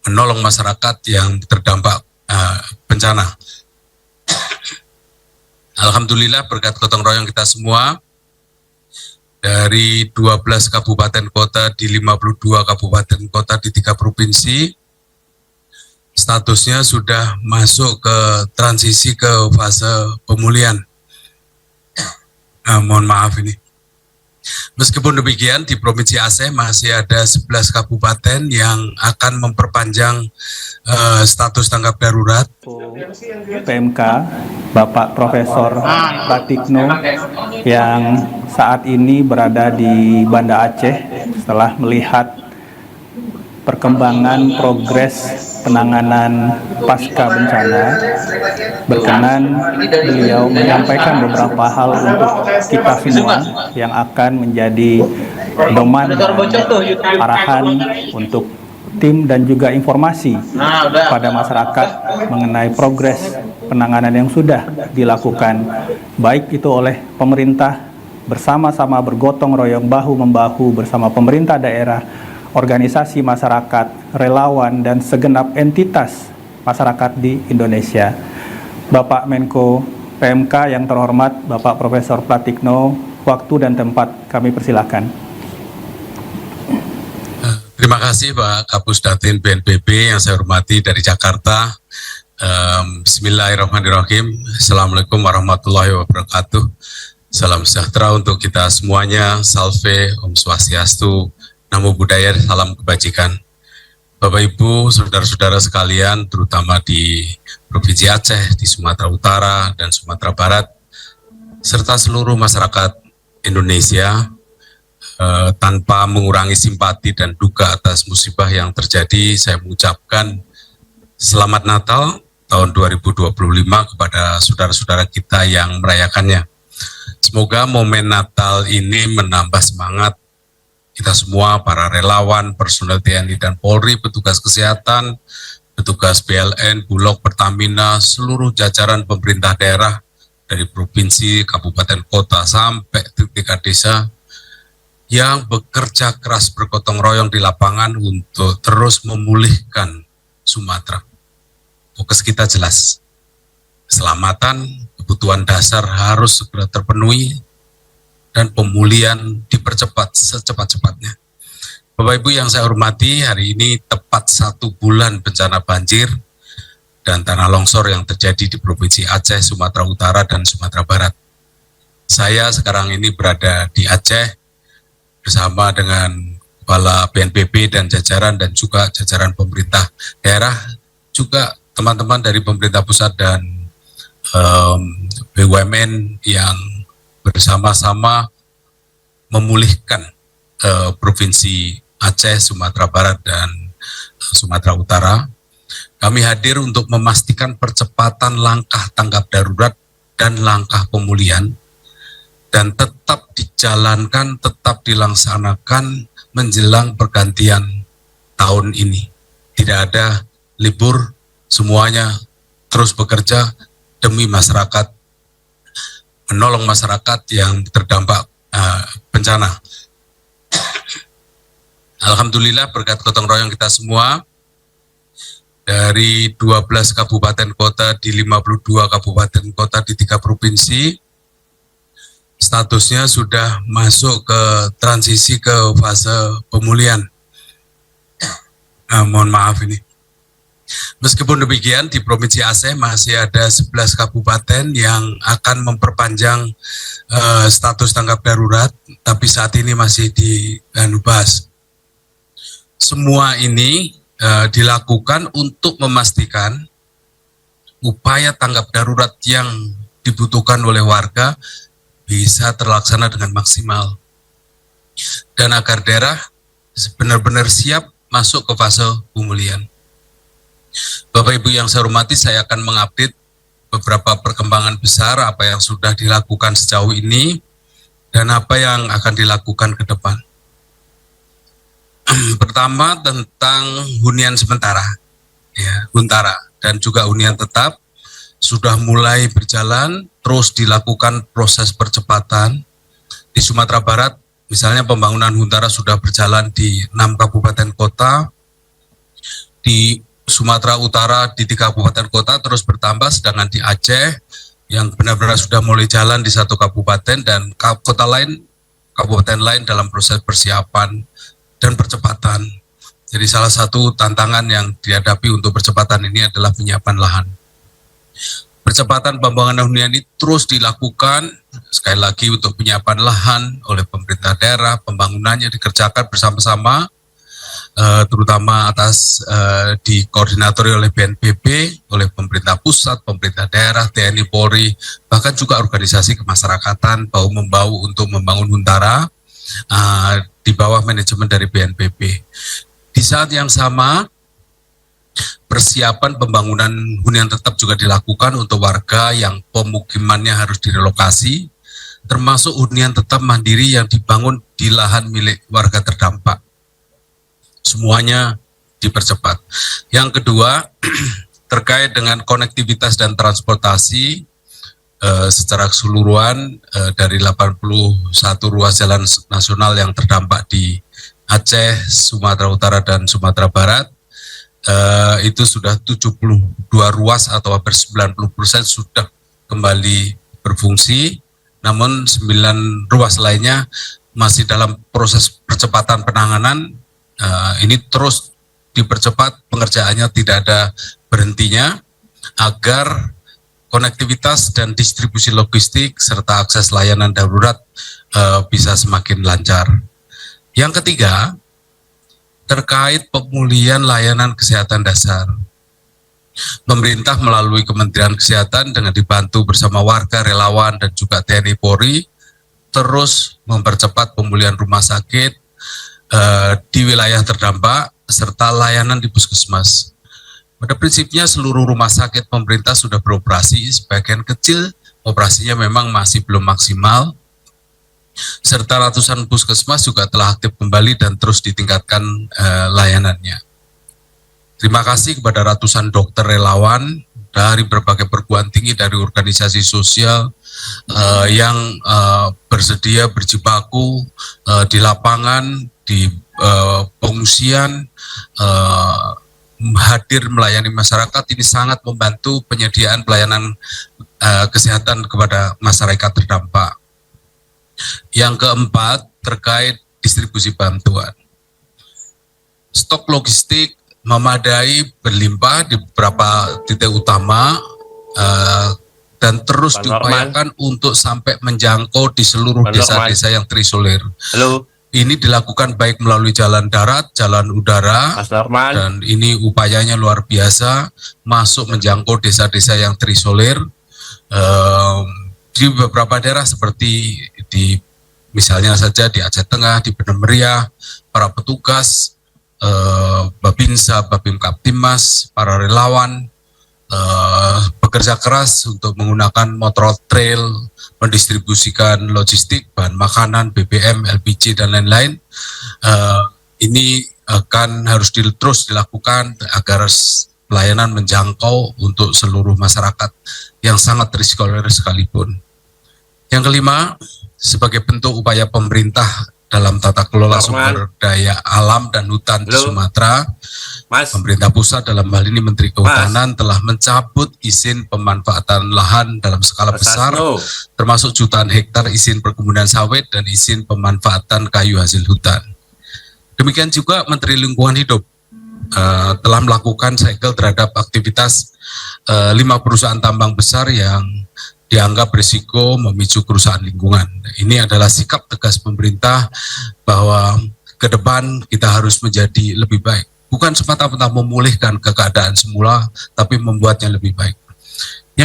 menolong masyarakat yang terdampak bencana. Alhamdulillah berkat gotong royong kita semua, dari 12 kabupaten kota di 52 kabupaten kota di 3 provinsi, statusnya sudah masuk ke transisi ke fase pemulihan. Mohon maaf ini. Meskipun demikian, di Provinsi Aceh masih ada 11 kabupaten yang akan memperpanjang status tanggap darurat. PMK, Bapak Profesor Pratikno, yang saat ini berada di Banda Aceh setelah melihat perkembangan progres penanganan pasca bencana, berkenan beliau menyampaikan beberapa hal untuk kita semua yang akan menjadi doman arahan untuk tim dan juga informasi pada masyarakat mengenai progres penanganan yang sudah dilakukan, baik itu oleh pemerintah bersama-sama bergotong royong bahu-membahu bersama pemerintah daerah, organisasi masyarakat, relawan, dan segenap entitas masyarakat di Indonesia. Bapak Menko PMK yang terhormat, Bapak Profesor Pratikno, waktu dan tempat kami persilakan. Terima kasih Pak Kapus Datin BNPB yang saya hormati dari Jakarta. Bismillahirrahmanirrahim. Assalamualaikum warahmatullahi wabarakatuh. Salam sejahtera untuk kita semuanya. Salve, Om Swastiastu, Namo Buddhaya, salam kebajikan. Bapak Ibu, saudara-saudara sekalian, terutama di Provinsi Aceh, di Sumatera Utara dan Sumatera Barat, serta seluruh masyarakat Indonesia, tanpa mengurangi simpati dan duka atas musibah yang terjadi, saya mengucapkan Selamat Natal tahun 2025 kepada saudara-saudara kita yang merayakannya. Semoga momen Natal ini menambah semangat kita semua, para relawan, personel TNI dan Polri, petugas kesehatan, petugas PLN, Bulog, Pertamina, seluruh jajaran pemerintah daerah dari provinsi, kabupaten, kota, sampai tingkat desa yang bekerja keras bergotong royong di lapangan untuk terus memulihkan Sumatera. Fokus kita jelas, keselamatan, kebutuhan dasar harus segera terpenuhi, dan pemulihan dipercepat secepat-cepatnya. Bapak Ibu yang saya hormati, hari ini tepat 1 bulan bencana banjir dan tanah longsor yang terjadi di Provinsi Aceh, Sumatera Utara, dan Sumatera Barat. Saya sekarang ini berada di Aceh bersama dengan Kepala BNPB dan jajaran, dan juga jajaran pemerintah daerah, juga teman-teman dari pemerintah pusat dan BUMN yang bersama-sama memulihkan Provinsi Aceh, Sumatera Barat, dan Sumatera Utara. Kami hadir untuk memastikan percepatan langkah tanggap darurat dan langkah pemulihan, dan tetap dijalankan, tetap dilaksanakan menjelang pergantian tahun ini. Tidak ada libur, semuanya terus bekerja demi masyarakat, menolong masyarakat yang terdampak bencana. Alhamdulillah berkat gotong royong kita semua, dari 12 kabupaten kota di 52 kabupaten kota di 3 provinsi, statusnya sudah masuk ke transisi ke fase pemulihan. Mohon maaf ini. Meskipun demikian, di Provinsi Aceh masih ada 11 kabupaten yang akan memperpanjang status tanggap darurat, tapi saat ini masih dibahas. Semua ini dilakukan untuk memastikan upaya tanggap darurat yang dibutuhkan oleh warga bisa terlaksana dengan maksimal, dan agar daerah benar-benar siap masuk ke fase pemulihan. Bapak Ibu yang saya hormati, saya akan mengupdate beberapa perkembangan besar apa yang sudah dilakukan sejauh ini dan apa yang akan dilakukan ke depan. Pertama tentang hunian sementara, ya, huntara dan juga hunian tetap sudah mulai berjalan, terus dilakukan proses percepatan. Di Sumatera Barat, misalnya pembangunan huntara sudah berjalan di 6 kabupaten kota. Di di Sumatera Utara di 3 kabupaten kota terus bertambah, sedangkan di Aceh yang benar-benar sudah mulai jalan di 1 kabupaten dan kabupaten lain dalam proses persiapan dan percepatan. Jadi salah satu tantangan yang dihadapi untuk percepatan ini adalah penyiapan lahan. Percepatan pembangunan hunian ini terus dilakukan, sekali lagi untuk penyiapan lahan oleh pemerintah daerah, pembangunannya dikerjakan bersama-sama, terutama dikoordinatori oleh BNPB, oleh pemerintah pusat, pemerintah daerah, TNI, Polri, bahkan juga organisasi kemasyarakatan bahu-membahu untuk membangun Huntara di bawah manajemen dari BNPB. Di saat yang sama, persiapan pembangunan hunian tetap juga dilakukan untuk warga yang pemukimannya harus direlokasi, termasuk hunian tetap mandiri yang dibangun di lahan milik warga terdampak. Semuanya dipercepat. Yang kedua, terkait dengan konektivitas dan transportasi secara keseluruhan dari 81 ruas jalan nasional yang terdampak di Aceh, Sumatera Utara, dan Sumatera Barat, itu sudah 72 ruas atau hampir 90% sudah kembali berfungsi, namun 9 ruas lainnya masih dalam proses percepatan penanganan. Ini terus dipercepat, pengerjaannya tidak ada berhentinya agar konektivitas dan distribusi logistik serta akses layanan darurat bisa semakin lancar. Yang ketiga, terkait pemulihan layanan kesehatan dasar. Pemerintah melalui Kementerian Kesehatan dengan dibantu bersama warga, relawan, dan juga TNI Polri terus mempercepat pemulihan rumah sakit di wilayah terdampak serta layanan di puskesmas. Pada prinsipnya seluruh rumah sakit pemerintah sudah beroperasi, sebagian kecil operasinya memang masih belum maksimal, serta ratusan puskesmas juga telah aktif kembali dan terus ditingkatkan layanannya. Terima kasih kepada ratusan dokter relawan dari berbagai perguruan tinggi, dari organisasi sosial yang bersedia berjibaku di lapangan, di pengungsian, hadir melayani masyarakat. Ini sangat membantu penyediaan pelayanan kesehatan kepada masyarakat terdampak. Yang keempat, terkait distribusi bantuan. Stok logistik memadai, berlimpah di beberapa titik utama dan terus diupayakan untuk sampai menjangkau di seluruh desa-desa yang terisolir. Halo. Ini dilakukan baik melalui jalan darat, jalan udara, dan ini upayanya luar biasa, masuk menjangkau desa-desa yang terisolir. Di beberapa daerah seperti di misalnya saja di Aceh Tengah, di Bener Meriah, para petugas, Babinsa, Babim Kaptimas, para relawan bekerja keras untuk menggunakan motor trail, mendistribusikan logistik, bahan makanan, BBM, LPG, dan lain-lain. Ini akan harus terus dilakukan agar pelayanan menjangkau untuk seluruh masyarakat yang sangat terisolir sekalipun. Yang kelima, sebagai bentuk upaya pemerintah dalam tata kelola sumber daya alam dan hutan di Sumatera, pemerintah pusat dalam hal ini Menteri Kehutanan telah mencabut izin pemanfaatan lahan dalam skala besar, termasuk jutaan hektar izin perkebunan sawit dan izin pemanfaatan kayu hasil hutan. Demikian juga Menteri Lingkungan Hidup telah melakukan segel terhadap aktivitas 5 perusahaan tambang besar yang dianggap berisiko memicu kerusakan lingkungan. Ini adalah sikap tegas pemerintah bahwa ke depan kita harus menjadi lebih baik. Bukan semata-mata memulihkan keadaan semula, tapi membuatnya lebih baik.